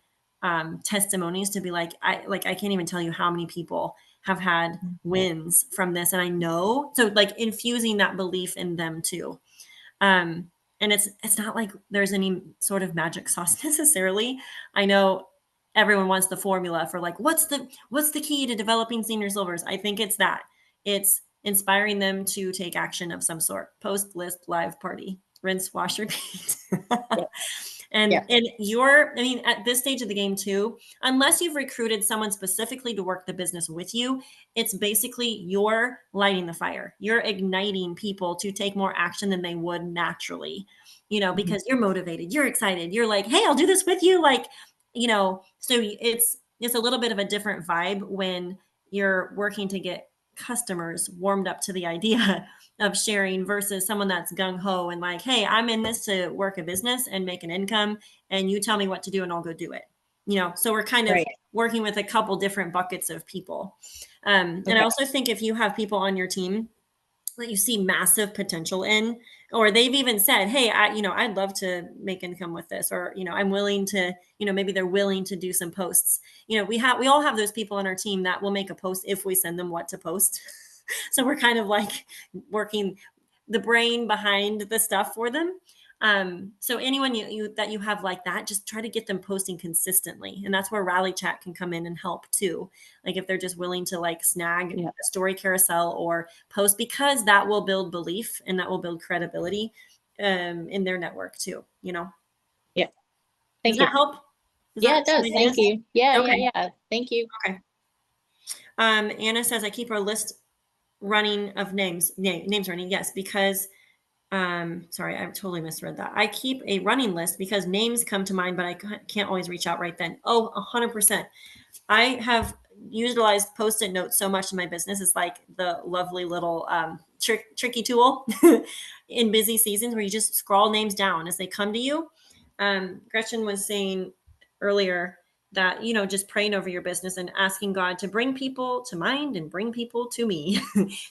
testimonies to be like, I can't even tell you how many people have had wins from this. And I know, so like infusing that belief in them too. And it's not like there's any sort of magic sauce necessarily. I know everyone wants the formula for like, what's the key to developing senior silvers? I think it's that. It's inspiring them to take action of some sort. Post, list, live, party, rinse, wash, repeat. And I mean, at this stage of the game too, unless you've recruited someone specifically to work the business with you, it's basically you're lighting the fire. You're igniting people to take more action than they would naturally, you know, because you're motivated, you're excited. You're like, hey, I'll do this with you. Like, you know, so it's a little bit of a different vibe when you're working to get customers warmed up to the idea of sharing versus someone that's gung-ho and like, hey, I'm in this to work a business and make an income and you tell me what to do and I'll go do it. You know, so we're kind of working with a couple different buckets of people. And I also think if you have people on your team that you see massive potential in, or they've even said, hey, I'd love to make income with this, or, you know, I'm willing to, you know, maybe they're willing to do some posts. You know, we all have those people on our team that will make a post if we send them what to post. So we're kind of like working the brain behind the stuff for them. So anyone that you have like that, just try to get them posting consistently. And that's where Rally Chat can come in and help too. Like if they're just willing to like snag a story carousel or post, because that will build belief and that will build credibility in their network too, you know? Yeah. Thank you. Does that help? It does. Thank you. Yeah. Yeah. Thank you. Okay. Anna says, I keep our list running of names running. Yes, because sorry, I totally misread that. I keep a running list because names come to mind, but I can't always reach out right then. Oh, 100%. I have utilized Post-it notes so much in my business. It's like the lovely little tricky tool in busy seasons where you just scroll names down as they come to you. Gretchen was saying earlier that, you know, just praying over your business and asking God to bring people to mind and bring people to me.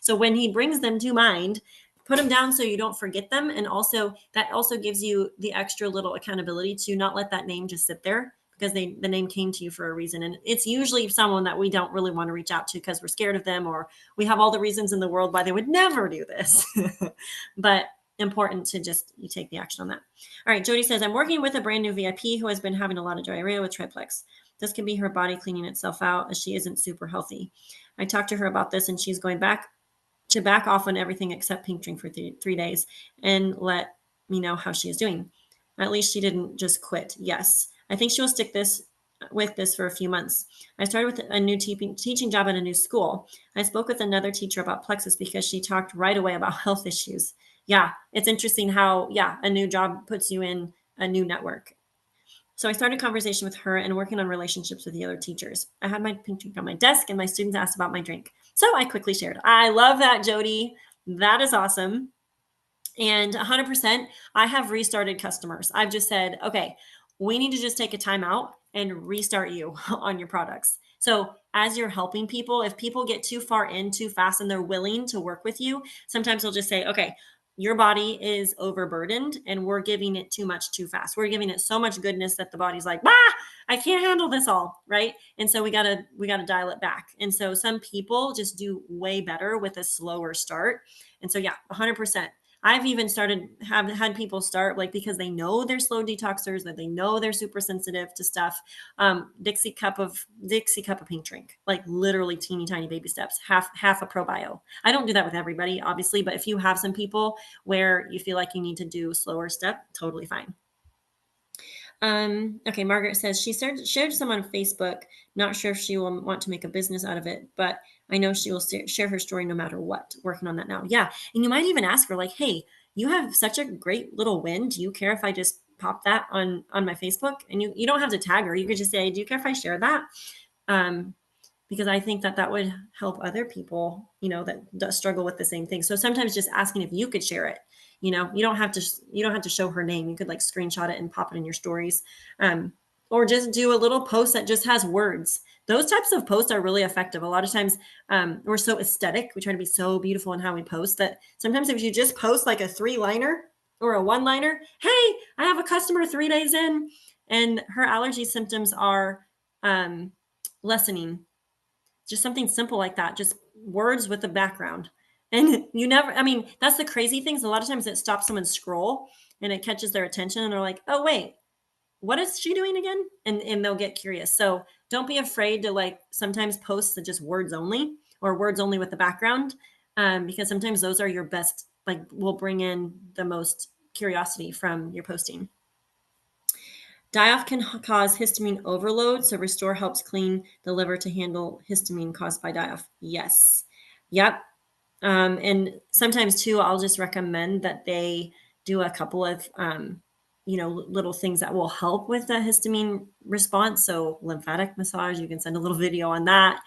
So when he brings them to mind, put them down so you don't forget them. And also that also gives you the extra little accountability to not let that name just sit there, because the name came to you for a reason. And it's usually someone that we don't really want to reach out to because we're scared of them, or we have all the reasons in the world why they would never do this. But important to just you take the action on that. All right, Jody says, I'm working with a brand new VIP who has been having a lot of diarrhea with triplex. This can be her body cleaning itself out as she isn't super healthy. I talked to her about this and she's going back off on everything except pink drink for 3 days and let me know how she is doing. At least she didn't just quit. Yes. I think she will stick with this for a few months. I started with a new teaching job at a new school. I spoke with another teacher about plexus because she talked right away about health issues. Yeah, it's interesting how, a new job puts you in a new network. So I started a conversation with her and working on relationships with the other teachers. I had my pink drink on my desk and my students asked about my drink. So I quickly shared. I love that, Jody. That is awesome. And 100%, I have restarted customers. I've just said, okay, we need to just take a time out and restart you on your products. So as you're helping people, if people get too far in too fast and they're willing to work with you, sometimes they'll just say, okay, your body is overburdened and we're giving it too much too fast. We're giving it so much goodness that the body's like, I can't handle this all, right? And so we gotta dial it back. And so some people just do way better with a slower start. And so 100%. I've even had people start like because they know they're slow detoxers, that they know they're super sensitive to stuff. Dixie cup of pink drink, like literally teeny tiny baby steps, half a probio. I don't do that with everybody, obviously, but if you have some people where you feel like you need to do a slower step, totally fine. Okay, Margaret says she shared some on Facebook. Not sure if she will want to make a business out of it, but I know she will share her story no matter what. Working on that now. Yeah. And you might even ask her like, hey, you have such a great little win. Do you care if I just pop that on my Facebook? And you don't have to tag her. You could just say, do you care if I share that? Because I think that would help other people, that struggle with the same thing. So sometimes just asking if you could share it. You don't have to show her name. You could like screenshot it and pop it in your stories, or just do a little post that just has words. Those types of posts are really effective. A lot of times we're so aesthetic. We try to be so beautiful in how we post that sometimes if you just post like a 3-liner or a 1-liner, hey, I have a customer 3 days in and her allergy symptoms are lessening. Just something simple like that, just words with the background. And that's the crazy things. A lot of times it stops someone's scroll and it catches their attention and they're like, oh, wait, what is she doing again? And they'll get curious. So don't be afraid to like sometimes post just words only or words only with the background, because sometimes those are your best, like will bring in the most curiosity from your posting. Die-off can cause histamine overload. So Restore helps clean the liver to handle histamine caused by die-off. Yes. Yep. And sometimes too, I'll just recommend that they do a couple of, little things that will help with the histamine response. So lymphatic massage, you can send a little video on that.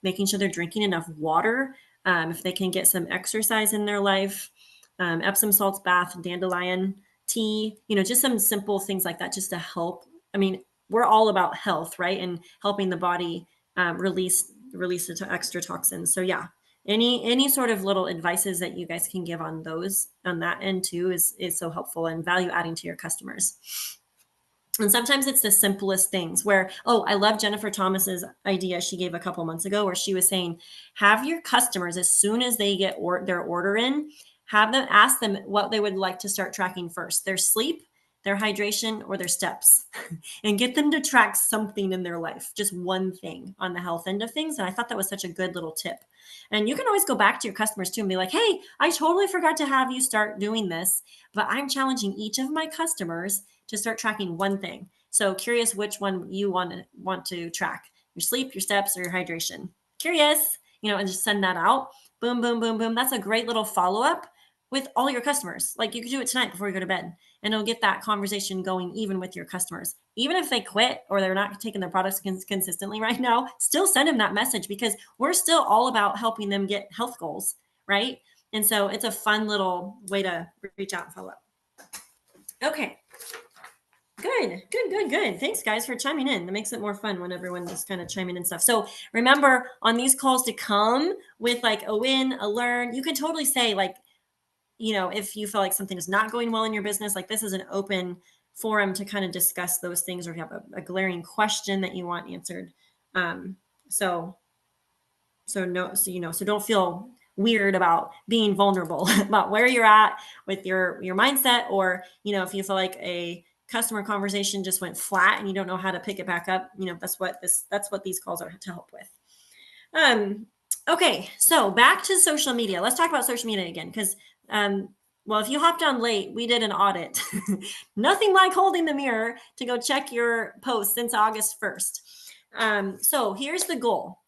Making sure they're drinking enough water. If they can get some exercise in their life, Epsom salts bath, dandelion tea, just some simple things like that, just to help. I mean, we're all about health, right? And helping the body release the extra toxins. So any sort of little advices that you guys can give on that end too is so helpful and value adding to your customers. And sometimes it's the simplest things where, I love Jennifer Thomas's idea she gave a couple months ago where she was saying, have your customers, as soon as they get their order in, have them ask them what they would like to start tracking first, their sleep, their hydration, or their steps, and get them to track something in their life, just one thing on the health end of things. And I thought that was such a good little tip. And you can always go back to your customers too and be like, hey, I totally forgot to have you start doing this, but I'm challenging each of my customers to start tracking one thing. So curious which one you want to track, your sleep, your steps, or your hydration. Curious, and just send that out. Boom, boom, boom, boom. That's a great little follow-up with all your customers. Like you could do it tonight before you go to bed, and it'll get that conversation going even with your customers. Even if they quit or they're not taking their products consistently right now, still send them that message because we're still all about helping them get health goals, right? And so it's a fun little way to reach out and follow up. Okay. Good. Thanks, guys, for chiming in. That makes it more fun when everyone is kind of chiming in stuff. So remember, on these calls to come with like a win, a learn, you can totally say like, if you feel like something is not going well in your business, like this is an open forum to kind of discuss those things, or if you have a glaring question that you want answered. So don't feel weird about being vulnerable about where you're at with your mindset, or, you know, if you feel like a customer conversation just went flat and you don't know how to pick it back up, you know, that's what these calls are to help with. Okay, so back to social media. Let's talk about social media again, because well, if you hopped on late, we did an audit. Nothing like holding the mirror to go check your posts since August 1st. So here's the goal.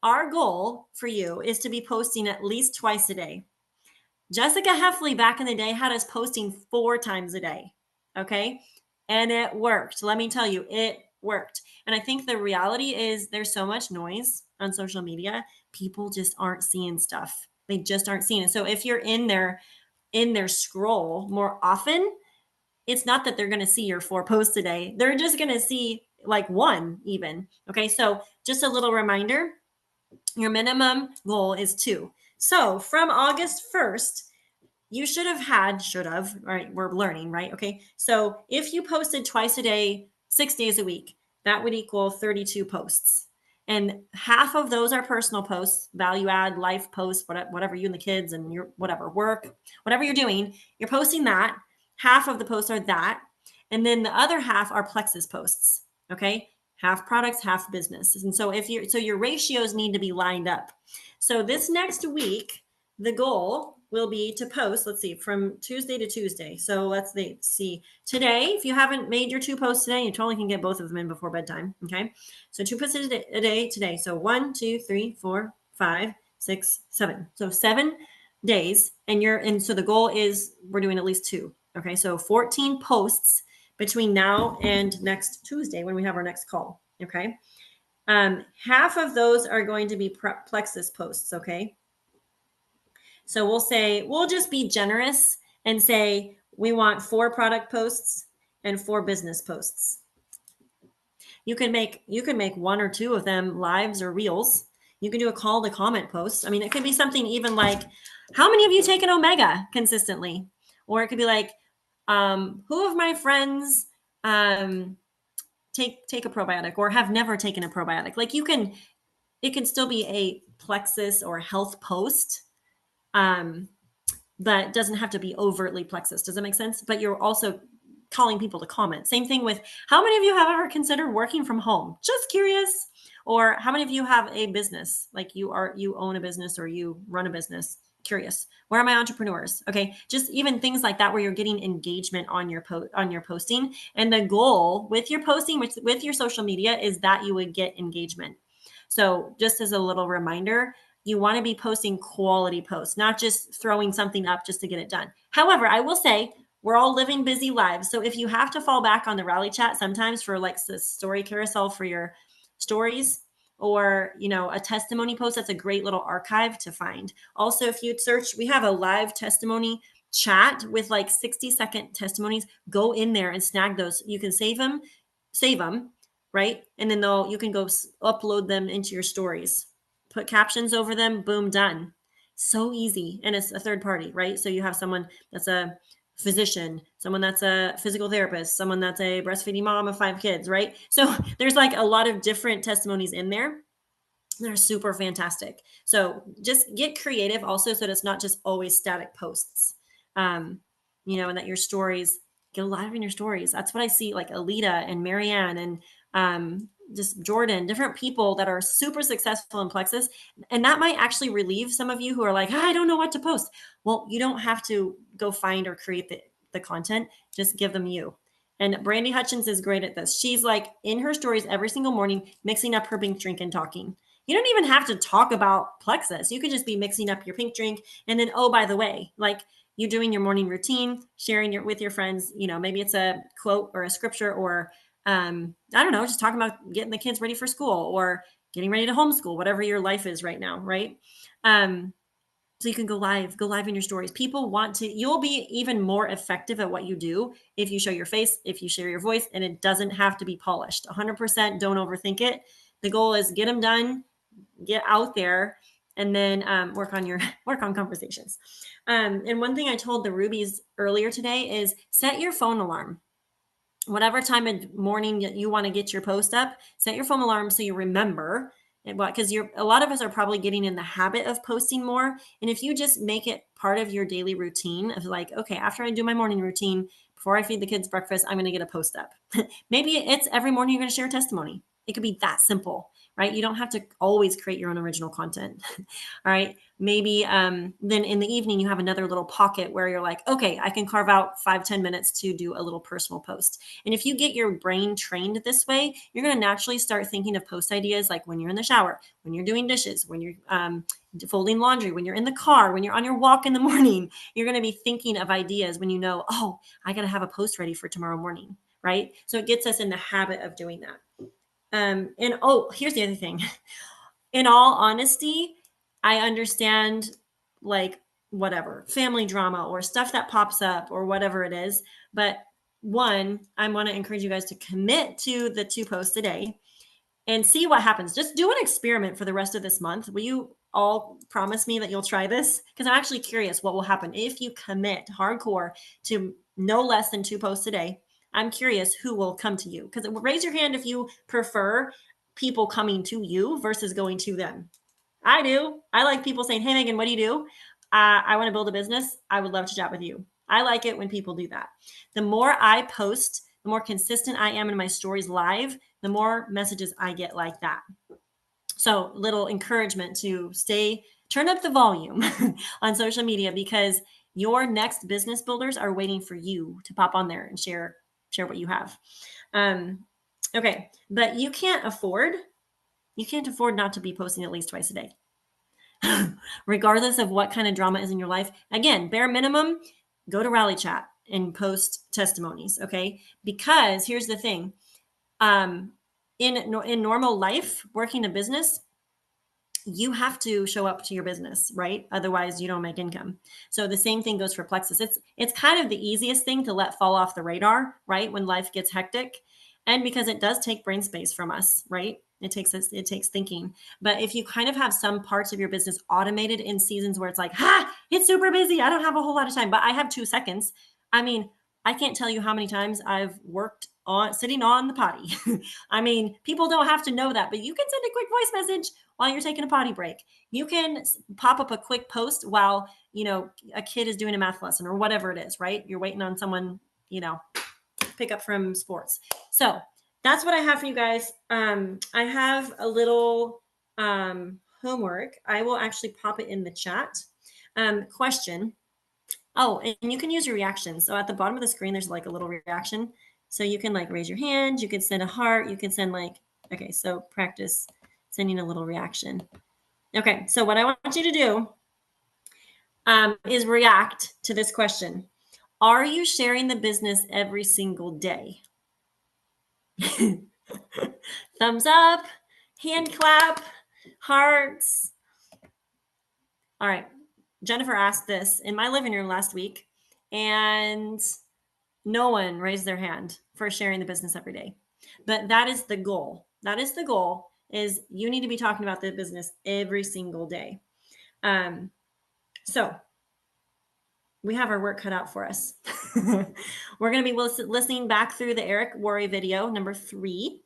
Our goal for you is to be posting at least twice a day. Jessica Heffley back in the day had us posting 4 times a day. Okay. And it worked. Let me tell you, it worked. And I think the reality is there's so much noise on social media. People just aren't seeing stuff. They just aren't seeing it. So if you're in their scroll more often, it's not that they're going to see your 4 posts a day. They're just going to see like 1 even. Okay. So just a little reminder, your minimum goal is 2. So from August 1st, you should have, right? We're learning, right? Okay. So if you posted twice a day, 6 days a week, that would equal 32 posts. And half of those are personal posts, value add, life posts, whatever you and the kids and your whatever work, whatever you're doing, you're posting that. Half of the posts are that. And then the other half are Plexus posts. Okay. Half products, half business. And so your ratios need to be lined up. So this next week, the goal will be to post, let's see, from Tuesday to Tuesday. So let's see. Today, if you haven't made your 2 posts today, you totally can get both of them in before bedtime. Okay. So 2 posts a day today. So 1, 2, 3, 4, 5, 6, 7. So 7 days. And so the goal is we're doing at least 2. Okay. So 14 posts between now and next Tuesday when we have our next call. Okay. Half of those are going to be Plexus posts. Okay. So we'll just be generous and say we want 4 product posts and 4 business posts. You can make 1 or 2 of them lives or reels. You can do a call to comment post. I mean, it could be something even like, how many of you take an Omega consistently? Or it could be like, who of my friends take a probiotic or have never taken a probiotic? Like it can still be a Plexus or health post. But doesn't have to be overtly Plexus. Does that make sense? But you're also calling people to comment. Same thing with how many of you have ever considered working from home? Just curious. Or how many of you have a business? Like you own a business or you run a business? Curious. Where are my entrepreneurs? Okay. Just even things like that where you're getting engagement on your posting. And the goal with your posting, with your social media is that you would get engagement. So just as a little reminder, you want to be posting quality posts, not just throwing something up just to get it done. However, I will say we're all living busy lives. So if you have to fall back on the rally chat sometimes for like the story carousel for your stories or, you know, a testimony post, that's a great little archive to find. Also, if you search, we have a live testimony chat with like 60-second testimonies. Go in there and snag those. You can save them, right? And then you can go upload them into your stories. Put captions over them, boom, done. So easy. And it's a third party, right? So you have someone that's a physician, someone that's a physical therapist, someone that's a breastfeeding mom of 5 kids, right? So there's like a lot of different testimonies in there. They're super fantastic. So just get creative also so that it's not just always static posts, and that your stories, get alive in your stories. That's what I see, like Alita and Marianne and just Jordan, different people that are super successful in Plexus. And that might actually relieve some of you who are like, I don't know what to post. Well, you don't have to go find or create the content. Just give them you. And Brandy Hutchins is great at this. She's like in her stories every single morning, mixing up her pink drink and talking. You don't even have to talk about Plexus. You could just be mixing up your pink drink. And then, oh, by the way, like you doing your morning routine, sharing with your friends, maybe it's a quote or a scripture or I don't know, just talking about getting the kids ready for school or getting ready to homeschool, whatever your life is right now, right? So you can go live in your stories. People you'll be even more effective at what you do if you show your face, if you share your voice, and it doesn't have to be polished. 100%, don't overthink it. The goal is get them done, get out there, and then work on conversations. And one thing I told the Rubies earlier today is set your phone alarm. Whatever time of morning you want to get your post up, set your phone alarm so you remember. because a lot of us are probably getting in the habit of posting more. And if you just make it part of your daily routine of like, okay, after I do my morning routine, before I feed the kids breakfast, I'm going to get a post up. Maybe it's every morning you're going to share a testimony. It could be that simple, right? You don't have to always create your own original content. All right. Maybe then in the evening, you have another little pocket where you're like, okay, I can carve out 5-10 minutes to do a little personal post. And if you get your brain trained this way, you're going to naturally start thinking of post ideas like when you're in the shower, when you're doing dishes, when you're folding laundry, when you're in the car, when you're on your walk in the morning. You're going to be thinking of ideas when you know, oh, I got to have a post ready for tomorrow morning, right? So it gets us in the habit of doing that. And here's the other thing. In all honesty, I understand like whatever family drama or stuff that pops up or whatever it is. But one, I want to encourage you guys to commit to the 2 posts a day and see what happens. Just do an experiment for the rest of this month. Will you all promise me that you'll try this? Because I'm actually curious what will happen if you commit hardcore to no less than 2 posts a day. I'm curious who will come to you, because raise your hand if you prefer people coming to you versus going to them. I do. I like people saying, hey, Megan, what do you do? I want to build a business. I would love to chat with you. I like it when people do that. The more I post, the more consistent I am in my stories live, the more messages I get like that. So little encouragement to turn up the volume on social media, because your next business builders are waiting for you to pop on there and share what you have. Okay. But you can't afford not to be posting at least twice a day. Regardless of what kind of drama is in your life. Again, bare minimum, go to Rally Chat and post testimonies. Okay. Because here's the thing. In normal life, working a business, you have to show up to your business, right? Otherwise you don't make income. So the same thing goes for Plexus. It's kind of the easiest thing to let fall off the radar, right? When life gets hectic. And because it does take brain space from us, right? It takes thinking. But if you kind of have some parts of your business automated in seasons where it's like, it's super busy, I don't have a whole lot of time, but I have 2 seconds. I mean, I can't tell you how many times I've worked on sitting on the potty. I mean, people don't have to know that, but you can send a quick voice message while you're taking a potty break. You can pop up a quick post while, a kid is doing a math lesson or whatever it is, right? You're waiting on someone, pick up from sports. So that's what I have for you guys. I have a little homework. I will actually pop it in the chat. Question. Oh, and you can use your reactions. So at the bottom of the screen, there's like a little reaction. So you can like raise your hand. You can send a heart. You can send okay, so practice sending a little reaction. Okay, so what I want you to do is react to this question. Are you sharing the business every single day? Thumbs up, hand clap, hearts. All right. Jennifer asked this in my living room last week, and no one raised their hand for sharing the business every day. But that is the goal. That is the goal, is you need to be talking about the business every single day. So we have our work cut out for us. We're going to be listening back through the Eric Worre video, number 3.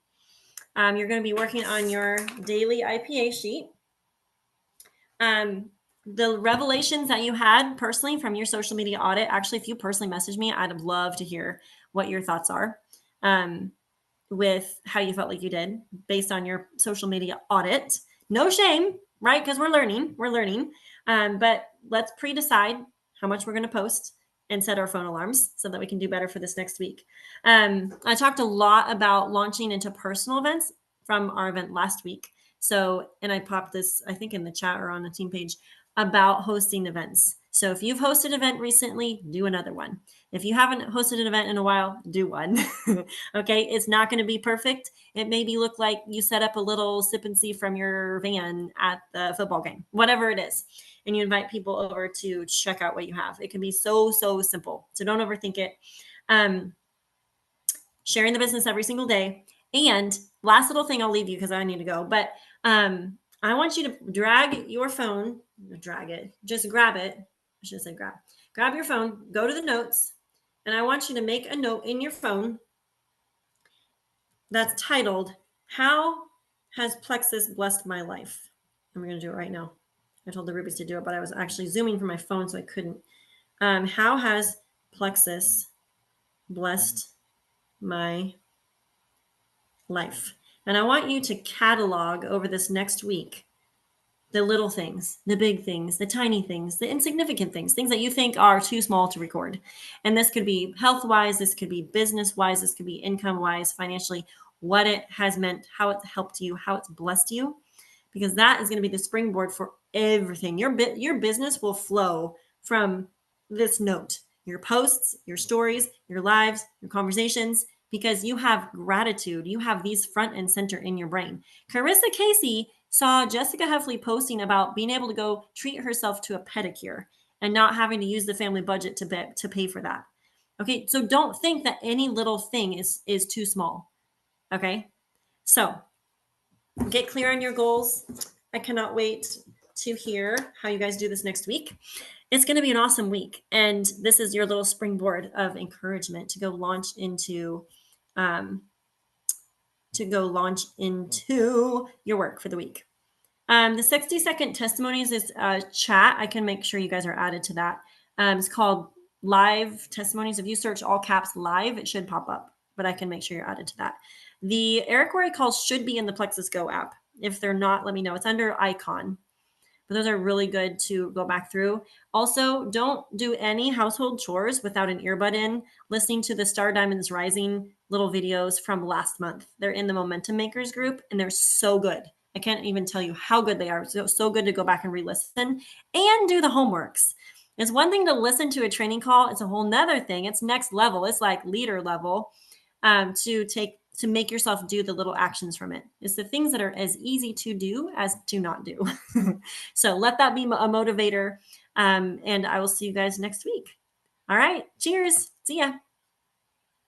You're going to be working on your daily IPA sheet. The revelations that you had personally from your social media audit, actually, if you personally message me, I'd love to hear what your thoughts are with how you felt like you did based on your social media audit. No shame, right? Because we're learning. But let's pre-decide how much we're going to post and set our phone alarms so that we can do better for this next week. I talked a lot about launching into personal events from our event last week. So, and I popped this, I think in the chat or on the team page, about hosting events. So if you've hosted an event recently, do another one. If you haven't hosted an event in a while, do one. Okay. It's not going to be perfect. It maybe look like you set up a little sip and see from your van at the football game, whatever it is. And you invite people over to check out what you have. It can be so simple. So don't overthink it. Sharing the business every single day. And last little thing, I'll leave you because I need to go. But I want you to drag your phone, just grab it. I should say grab your phone, go to the notes, and I want you to make a note in your phone that's titled, how has Plexus blessed my life? I'm going to do it right now. I told the Rubies to do it, but I was actually zooming from my phone, so I couldn't. How has Plexus blessed my life? And I want you to catalog over this next week the little things, the big things, the tiny things, the insignificant things, things that you think are too small to record. And this could be health-wise, this could be business-wise, this could be income-wise, financially, what it has meant, how it's helped you, how it's blessed you, because that is going to be the springboard for everything. Your business will flow from this note, your posts, your stories, your lives, your conversations, because you have gratitude. You have these front and center in your brain. Carissa Casey saw Jessica Heffley posting about being able to go treat herself to a pedicure and not having to use the family budget to pay for that. Okay, so don't think that any little thing is too small. Okay, so get clear on your goals. I cannot wait to hear how you guys do this next week. It's going to be an awesome week, and this is your little springboard of encouragement to go launch into your work for the week. The 60-second testimonies is a chat. I can make sure you guys are added to that. It's called Live Testimonies. If you search all caps live, it should pop up, but I can make sure you're added to that. The Eric Worre calls should be in the Plexus Go app. If they're not, let me know. It's under Icon. But those are really good to go back through. Also, don't do any household chores without an earbud in, listening to the Star Diamonds Rising little videos from last month. They're in the Momentum Makers group, and they're so good. I can't even tell you how good they are. So good to go back and re-listen and do the homeworks. It's one thing to listen to a training call. It's a whole nother thing. It's next level. It's like leader level to make yourself do the little actions from it. It's the things that are as easy to do as to not do. So let that be a motivator. And I will see you guys next week. All right. Cheers. See ya.